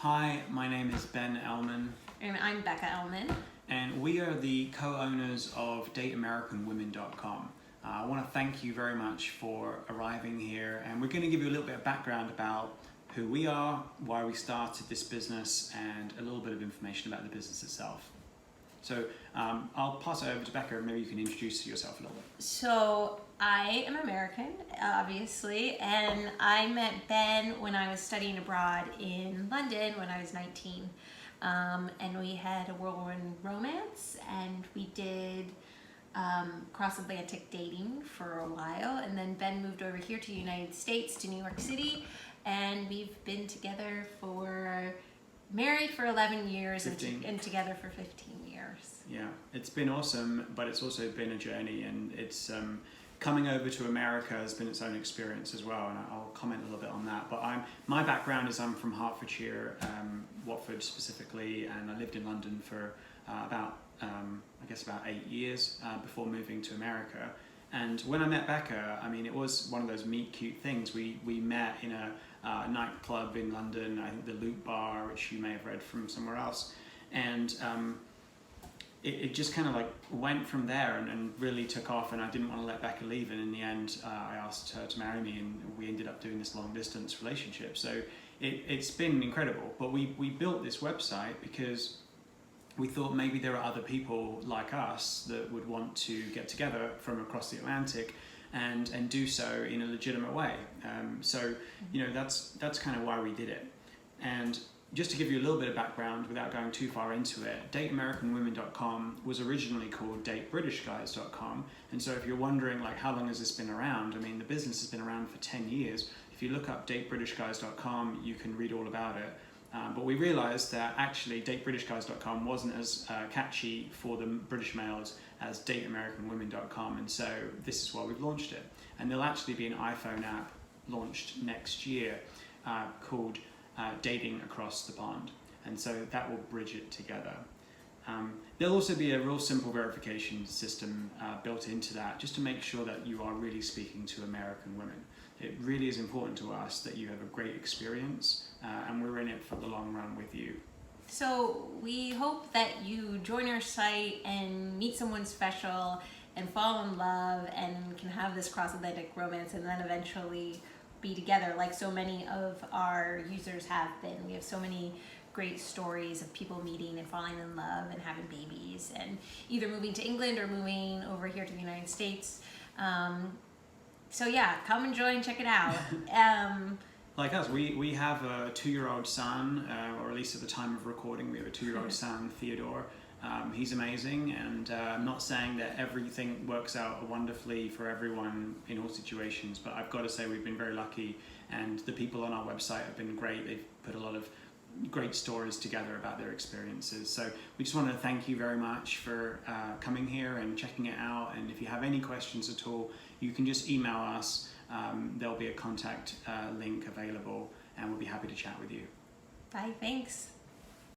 Hi, my name is Ben Ellman, And I'm Becca Ellman. and we are the co-owners of dateamericanwomen.com. I want to thank you very much for arriving here, and we're going to give you a little bit of background about who we are, why we started this business, and a little bit of information about the business itself. So I'll pass it over to Becca, and maybe you can introduce yourself a little bit. So I am American, obviously, and I met Ben when I was studying abroad in London when I was 19. And we had a whirlwind romance, and we did cross-Atlantic dating for a while, and then Ben moved over here to the United States, to New York City, and we've been together married for 11 years and together for 15 years. Yeah, it's been awesome, but it's also been a journey, and it's coming over to America has been its own experience as well, and I'll comment a little bit on that. But my background is I'm from Hertfordshire, Watford specifically, and I lived in London for about 8 years before moving to America. And when I met Becca, I mean, it was one of those meet cute things. We met in a nightclub in London, I think the Loop Bar, which you may have read from somewhere else, and it just kind of like went from there and really took off, and I didn't want to let Becca leave, and in the end I asked her to marry me, and we ended up doing this long distance relationship. So it's been incredible, but we built this website because we thought maybe there are other people like us that would want to get together from across the Atlantic and do so in a legitimate way. So that's kind of why we did it. And just to give you a little bit of background without going too far into it, dateamericanwomen.com was originally called datebritishguys.com. And so if you're wondering like how long has this been around, I mean the business has been around for 10 years. If you look up datebritishguys.com, you can read all about it. But we realized that actually datebritishguys.com wasn't as catchy for the British males as dateamericanwomen.com, and so this is why we've launched it. And there'll actually be an iPhone app launched next year called Dating Across the Pond, and so that will bridge it together. There'll also be a real simple verification system built into that, just to make sure that you are really speaking to American women. It really is important to us that you have a great experience, and we're in it for the long run with you. So we hope that you join our site and meet someone special and fall in love and can have this cross-Atlantic romance and then eventually be together like so many of our users have been. We have so many great stories of people meeting and falling in love and having babies and either moving to England or moving over here to the United States. So yeah, come and join, check it out. Like us, we have a 2-year-old son, or at least at the time of recording, we have a 2-year-old son, Theodore. He's amazing, and I'm not saying that everything works out wonderfully for everyone in all situations, but I've got to say we've been very lucky, and the people on our website have been great. They've put a lot of great stories together about their experiences. So we just want to thank you very much for coming here and checking it out, and if you have any questions at all, you can just email us. There'll be a contact link available, and we'll be happy to chat with you. Bye, thanks.